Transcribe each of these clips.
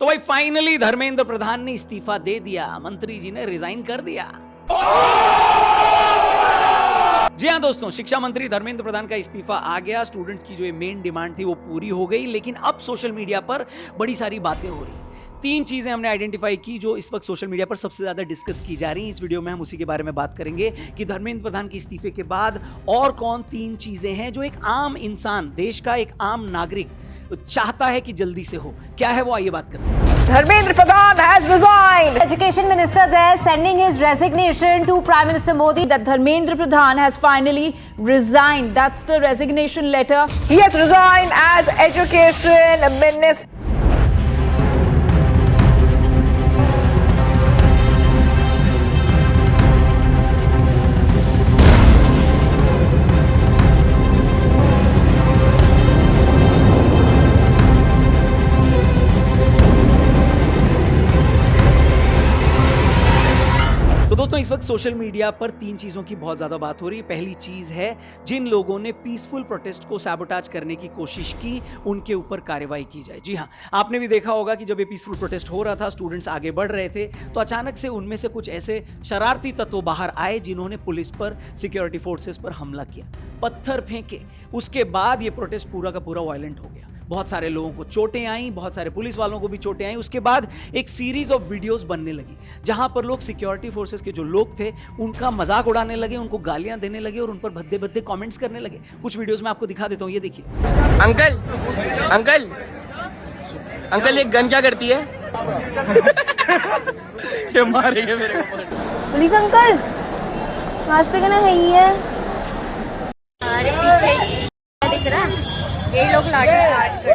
तो भाई फाइनली धर्मेंद्र प्रधान ने इस्तीफा दे दिया, मंत्री जी ने रिजाइन कर दिया। जी हाँ दोस्तों, शिक्षा मंत्री धर्मेंद्र प्रधान का इस्तीफा आ गया। स्टूडेंट्स की जो ये मेन डिमांड थी वो पूरी हो गई, लेकिन अब सोशल मीडिया पर बड़ी सारी बातें हो रही। 3 चीजें हमने आइडेंटिफाई की जो इस वक्त सोशल मीडिया पर सबसे ज्यादा डिस्कस की जा रही हैं। इस वीडियो में हम उसी के बारे में बात करेंगे कि धर्मेंद्र प्रधान के इस्तीफे के बाद और कौन 3 चीजें हैं जो एक आम इंसान, देश का एक आम नागरिक चाहता है कि जल्दी से हो। क्या है वो, आइए बात करते हैं। Dharmendra Pradhan has resigned. Education Minister there sending his resignation to Prime Minister Modi. That Dharmendra Pradhan has finally resigned. That's the resignation letter. He has resigned as Education Minister. दोस्तों इस वक्त सोशल मीडिया पर 3 चीजों की बहुत ज्यादा बात हो रही है। पहली चीज है, जिन लोगों ने पीसफुल प्रोटेस्ट को सैबोटाज करने की कोशिश की उनके ऊपर कार्रवाई की जाए। जी हाँ, आपने भी देखा होगा कि जब ये पीसफुल प्रोटेस्ट हो रहा था, स्टूडेंट्स आगे बढ़ रहे थे, तो अचानक से उनमें से कुछ ऐसे शरारती तत्व बाहर आए जिन्होंने पुलिस पर, सिक्योरिटी फोर्सेस पर हमला किया, पत्थर फेंके। उसके बाद ये प्रोटेस्ट पूरा का पूरा वायलेंट हो गया। बहुत सारे लोगों को चोटें आई, बहुत सारे पुलिस वालों को भी चोटें आई। उसके बाद एक सीरीज ऑफ वीडियोस बनने लगी जहां पर लोग, सिक्योरिटी फोर्सेस के जो लोग थे, उनका मजाक उड़ाने लगे, उनको गालियां देने लगे और उन पर भद्दे भद्दे कमेंट्स करने लगे। कुछ वीडियोस में आपको दिखा देता हूं, ये देखिए। अंकल अंकल अंकल, ये गन क्या करती है? ये मारेंगे मेरे को। पुलिस अंकल, रास्ते का ना है ही है। अरे पीछे दिख रहा है, ये लोग लाठी करते।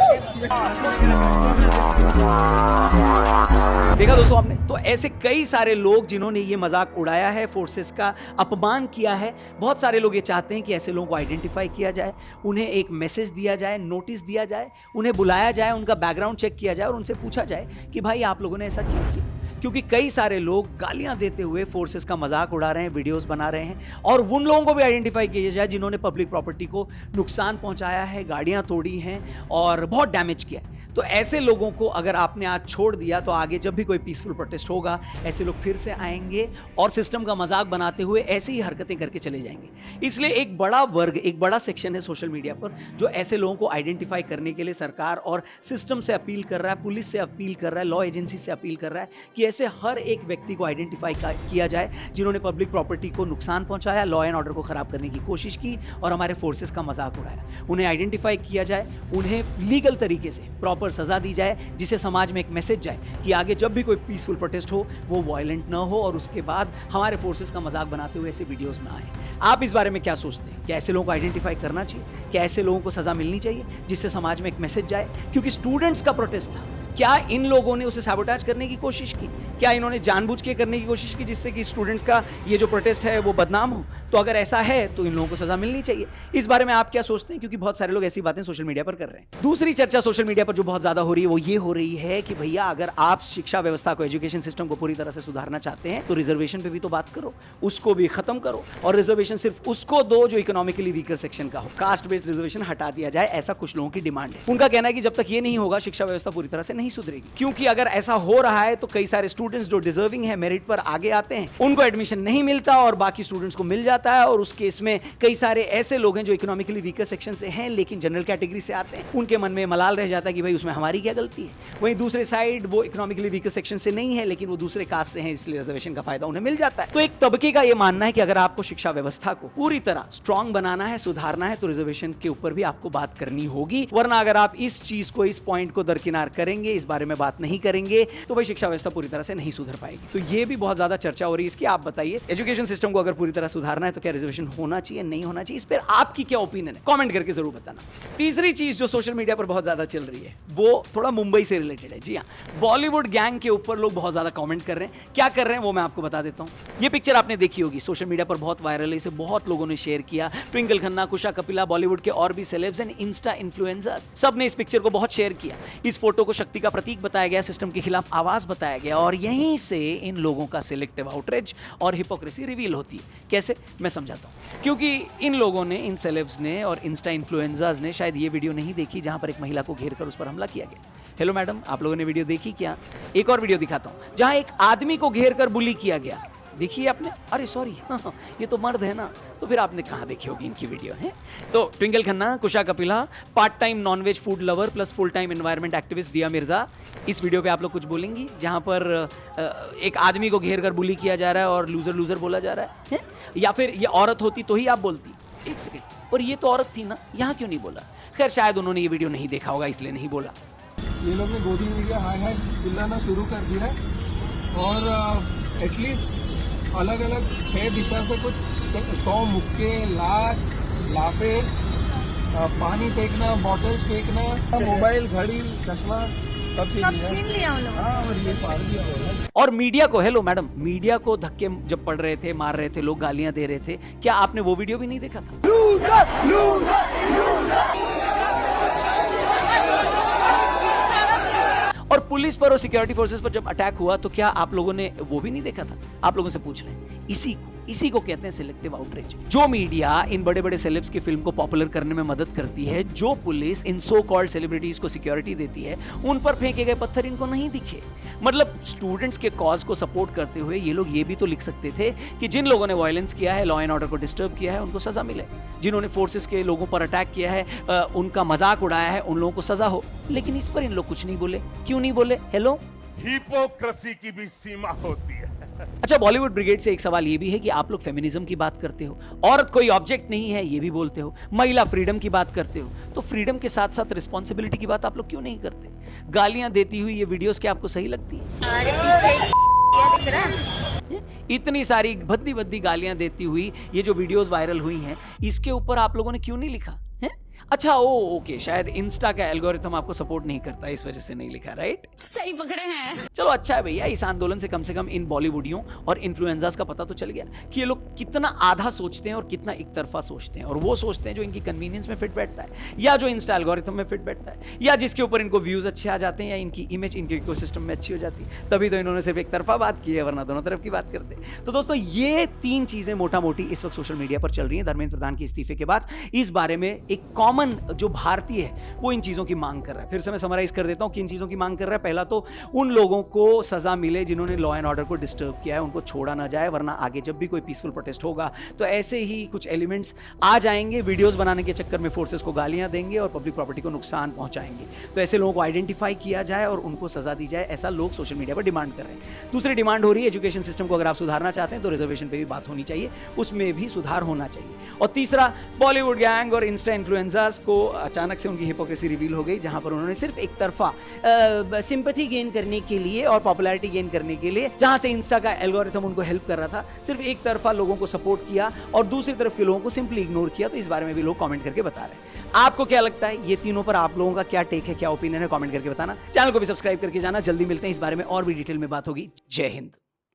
देखा दोस्तों आपने, तो ऐसे कई सारे लोग जिन्होंने ये मजाक उड़ाया है, फोर्सेस का अपमान किया है। बहुत सारे लोग ये चाहते हैं कि ऐसे लोगों को आइडेंटिफाई किया जाए, उन्हें एक मैसेज दिया जाए, नोटिस दिया जाए, उन्हें बुलाया जाए, उनका बैकग्राउंड चेक किया जाए और उनसे पूछा जाए कि भाई आप लोगों ने ऐसा क्यों किया। क्योंकि कई सारे लोग गालियां देते हुए फोर्सेस का मजाक उड़ा रहे हैं, वीडियोस बना रहे हैं, और उन लोगों को भी आइडेंटिफाई किया जाए जिन्होंने पब्लिक प्रॉपर्टी को नुकसान पहुंचाया है, गाड़ियां तोड़ी हैं और बहुत डैमेज किया है। तो ऐसे लोगों को अगर आपने आज छोड़ दिया तो आगे जब भी कोई पीसफुल प्रोटेस्ट होगा, ऐसे लोग फिर से आएंगे और सिस्टम का मजाक बनाते हुए ऐसी ही हरकतें करके चले जाएंगे। इसलिए एक बड़ा वर्ग, एक बड़ा सेक्शन है सोशल मीडिया पर जो ऐसे लोगों को आइडेंटिफाई करने के लिए सरकार और सिस्टम से अपील कर रहा है, पुलिस से अपील कर रहा है, लॉ एजेंसी से अपील कर रहा है कि ऐसे हर एक व्यक्ति को आइडेंटिफाई किया जाए जिन्होंने पब्लिक प्रॉपर्टी को नुकसान पहुंचाया, लॉ एंड ऑर्डर को खराब करने की कोशिश की और हमारे फोर्सेस का मजाक उड़ाया। उन्हें आइडेंटिफाई किया जाए, उन्हें लीगल तरीके से प्रॉपर सजा दी जाए, जिससे समाज में एक मैसेज जाए कि आगे जब भी कोई पीसफुल प्रोटेस्ट हो वो वायलेंट ना हो और उसके बाद हमारे फोर्सेस का मजाक बनाते हुए ऐसे वीडियोस ना आए। आप इस बारे में क्या सोचते हैं? क्या ऐसे लोगों को आइडेंटिफाई करना चाहिए? क्या ऐसे लोगों को सजा मिलनी चाहिए जिससे समाज में एक मैसेज जाए? क्योंकि स्टूडेंट्स का प्रोटेस्ट था, क्या इन लोगों ने उसे सैबोटाज करने की कोशिश की? क्या इन्होंने जानबूझ के करने की कोशिश की जिससे कि स्टूडेंट्स का ये जो प्रोटेस्ट है वो बदनाम हो? तो अगर ऐसा है तो इन लोगों को सजा मिलनी चाहिए। इस बारे में आप क्या सोचते हैं? क्योंकि बहुत सारे लोग ऐसी बातें सोशल मीडिया पर कर रहे हैं। दूसरी चर्चा सोशल मीडिया पर जो बहुत ज्यादा हो रही है वो ये हो रही है कि भैया अगर आप शिक्षा व्यवस्था को, एजुकेशन सिस्टम को पूरी तरह से सुधारना चाहते हैं तो रिजर्वेशन पे भी तो बात करो, उसको भी खत्म करो और रिजर्वेशन सिर्फ उसको दो जो इकोनॉमिकली वीकर सेक्शन का हो। कास्ट बेस्ड रिजर्वेशन हटा दिया जाए, ऐसा कुछ लोगों की डिमांड है। उनका कहना है कि जब तक ये नहीं होगा शिक्षा व्यवस्था पूरी तरह से नहीं सुधरेगी, क्योंकि अगर ऐसा हो रहा है तो कई सारे स्टूडेंट्स जो डिजर्विंग है, मेरिट पर आगे आते हैं, उनको एडमिशन नहीं मिलता और बाकी स्टूडेंट्स को मिल जाता है। और उस केस में कई सारे ऐसे लोग हैं जो इकोनॉमिकली वीकर सेक्शन से हैं लेकिन जनरल कैटेगरी से आते हैं, उनके मन में मलाल रह जाता है कि भाई उसमें हमारी क्या गलती है। वहीं दूसरे साइड वो इकोनॉमिकली वीकर सेक्शन से नहीं है लेकिन वो दूसरे कास्ट से हैं, इसलिए रिजर्वेशन का फायदा उन्हें मिल जाता है। तो एक तबके का ये मानना है कि अगर आपको शिक्षा व्यवस्था को पूरी तरह स्ट्रांग बनाना है, सुधारना है, तो रिजर्वेशन के ऊपर भी आपको बात करनी होगी। वरना अगर आप इस चीज को, इस पॉइंट को दरकिनार करेंगे, इस बारे में बात नहीं करेंगे तो भाई शिक्षा व्यवस्था पूरी तरह से नहीं सुधर पाएगी। तो ये भी बहुत ज्यादा चर्चा हो रही है इसकी। आप बताइए, एजुकेशन सिस्टम को अगर पूरी तरह सुधारना है तो क्या रिजर्वेशन होना चाहिए, नहीं होना चाहिए? इस पर आपकी क्या ओपिनियन है? कमेंट करके जरूर बताना। तीसरी चीज जो सोशल मीडिया पर बहुत ज्यादा चल रही है वो थोड़ा मुंबई से रिलेटेड है। जी हाँ, बॉलीवुड गैंग के ऊपर लोग बहुत ज्यादा कमेंट कर रहे हैं। क्या कर रहे हैं वो मैं आपको बता देता हूँ। ये पिक्चर आपने देखी होगी, सोशल मीडिया पर बहुत वायरल है, इसे बहुत लोगों ने शेयर किया। ट्विंकल खन्ना, कुशा कपिला, बॉलीवुड के और भी सेलेब्स एंड इंस्टा इन्फ्लुएंसर्स, सब ने इस पिक्चर को बहुत शेयर किया। इस फोटो को शक्ति का प्रतीक बताया गया, सिस्टम के खिलाफ आवाज बताया गया और यहीं से इन लोगों का सिलेक्टिव आउटरीच और हिपोक्रेसी रिवील होती है। कैसे, मैं समझाता हूं। क्योंकि इन लोगों ने, इन सेलेब्स ने और इंस्टा इन्फ्लुएंसर्स ने शायद ये वीडियो नहीं देखी जहां पर एक महिला को घेर कर उस पर हमला किया गया हेलो मैडम, आप लोगों ने वीडियो देखी क्या? एक और वीडियो दिखाता हूं जहां एक आदमी को घेर कर बुली किया गया। देखिए आपने? अरे सॉरी, ये तो मर्द है ना, तो फिर आपने कहाँ देखी होगी इनकी वीडियो है? तो Twinkle Khanna, Kusha Kapila, part time non veg food lover plus full time environment activist Dia Mirza, इस वीडियो पे आप लोग कुछ बोलेंगी जहाँ पर एक आदमी को घेर कर बुली किया जा रहा है और लूजर लूजर बोला जा रहा है? या फिर ये औरत होती तो ही आप बोलती? एक सेकेंड, पर ये तो औरत थी ना, यहाँ क्यों नहीं बोला? खैर शायद उन्होंने ये वीडियो नहीं देखा होगा इसलिए नहीं बोला। ये लोग ने गोदी में लिया, हाय हाय चिल्लाना शुरू कर दिया है और एटलीस्ट अलग अलग 6 दिशा से कुछ 100 मुक्के, लाफे, पानी फेंकना, बॉटल्स फेंकना, मोबाइल, घड़ी, चश्मा सब छीन लिया उन लोगों। हाँ, और ये फाड़ दिया होगा। और मीडिया को, हेलो मैडम, मीडिया को धक्के जब पड़ रहे थे, मार रहे थे लोग, गालियां दे रहे थे, क्या आपने वो वीडियो भी नहीं देखा था? और पुलिस पर और सिक्योरिटी फोर्सेस पर जब अटैक हुआ तो क्या आप लोगों ने वो भी नहीं देखा था? आप लोगों से पूछ रहे हैं। इसी को कहते हैं सिलेक्टिव आउटरीच। जो मीडिया इन बड़े बड़े सेलेब्स की फिल्म को पॉपुलर करने में मदद करती है, जो पुलिस इन सो कॉल्ड सेलिब्रिटीज को सिक्योरिटी देती है, उन पर फेंके गए पत्थर इनको नहीं दिखे। मतलब स्टूडेंट्स के कॉज को सपोर्ट करते हुए ये लोग ये भी तो लिख सकते थे कि जिन लोगों ने वायलेंस किया है, लॉ एंड ऑर्डर को डिस्टर्ब किया है, उनको सजा मिले। जिन्होंने फोर्सेस के लोगों पर अटैक किया है, उनका मजाक उड़ाया है, उन लोगों को सजा हो। लेकिन इस पर इन लोग कुछ नहीं बोले। क्यों नहीं बोले? हेलो, हिपोक्रेसी की भी सीमा होती है। अच्छा, बॉलीवुड ब्रिगेड से एक सवाल ये भी है कि आप लोग फेमिनिज्म की बात करते हो, औरत कोई ऑब्जेक्ट नहीं है ये भी बोलते हो, महिला फ्रीडम की बात करते हो, तो फ्रीडम के साथ साथ रिस्पॉन्सिबिलिटी की बात आप लोग क्यों नहीं करते? गालियां देती हुई ये वीडियोस क्या आपको सही लगती है? अरे पीछे क्या दिख रहा है? इतनी सारी भद्दी भद्दी गालियां देती हुई ये जो वीडियोस वायरल हुई हैं, इसके ऊपर आप लोगों ने क्यों नहीं लिखा है? अच्छा, ओके, शायद इंस्टा का एल्गोरिथम आपको सपोर्ट नहीं करता, इस वजह से नहीं लिखा, राइट? सही पकड़े हैं। चलो अच्छा है भैया, इस आंदोलन से कम इन बॉलीवुडियों और इन्फ्लुएंसर्स का पता तो चल गया कि ये लोग कितना आधा सोचते हैं और कितना एक तरफा सोचते हैं, और वो सोचते हैं जो इनकी कन्वीनियंस में फिट बैठता है, या जो इंस्टा एल्गोरिथम में फिट बैठता है, या जिसके ऊपर इनको व्यूज अच्छे आ जाते हैं, या इनकी इमेज इनके इकोसिस्टम में अच्छी हो जाती है। तभी तो इन्होंने सिर्फ एक तरफा बात की है, वरना दोनों तरफ की बात करते। तो दोस्तों, ये 3 चीजें मोटा मोटी इस वक्त सोशल मीडिया पर चल रही हैं धर्मेंद्र प्रधान के इस्तीफे के बाद। इस बारे में एक कॉमन जो भारतीय है वो इन चीजों की मांग कर रहा है। फिर से मैं समराइज कर देता हूं कि इन चीजों की मांग कर रहा है। पहला तो उन लोगों को सजा मिले जिन्होंने लॉ एंड ऑर्डर को डिस्टर्ब किया है, उनको छोड़ा ना जाए, वरना आगे जब भी कोई पीसफुल प्रोटेस्ट होगा तो ऐसे ही कुछ एलिमेंट्स आ जाएंगे, वीडियोस बनाने के चक्कर में फोर्सेस को गालियां देंगे और पब्लिक प्रॉपर्टी को नुकसान पहुंचाएंगे। तो ऐसे लोगों को आइडेंटिफाई किया जाए और उनको सजा दी जाए, ऐसा लोग सोशल मीडिया पर डिमांड कर रहे हैं। दूसरी डिमांड हो रही है एजुकेशन सिस्टम को अगर आप सुधारना चाहते हैं तो रिजर्वेशन पे भी बात होनी चाहिए, उसमें भी सुधार होना चाहिए। और तीसरा, बॉलीवुड गैंग और इंस्टा इन्फ्लुएंसर्स को अचानक से उनकी हिपोक्रेसी रिवील हो गई, जहां पर उन्होंने सिर्फ एक तरफा सिंपैथी गेन करने के लिए और पॉपुलैरिटी गेन करने के लिए, जहां से इंस्टा का एल्गोरिथम उनको हेल्प कर रहा था, सिर्फ एक तरफा लोगों को सपोर्ट किया और दूसरी तरफ के लोगों को सिंपली इग्नोर किया। तो इस बारे में भी लोग कमेंट करके बता रहे हैं। आपको क्या लगता है ये तीनों पर? आप लोगों का क्या टेक है, क्या ओपिनियन है? कमेंट करके बताना। चैनल को भी सब्सक्राइब करके जाना। जल्दी मिलते हैं, इस बारे में और भी डिटेल में बात होगी। जय हिंद।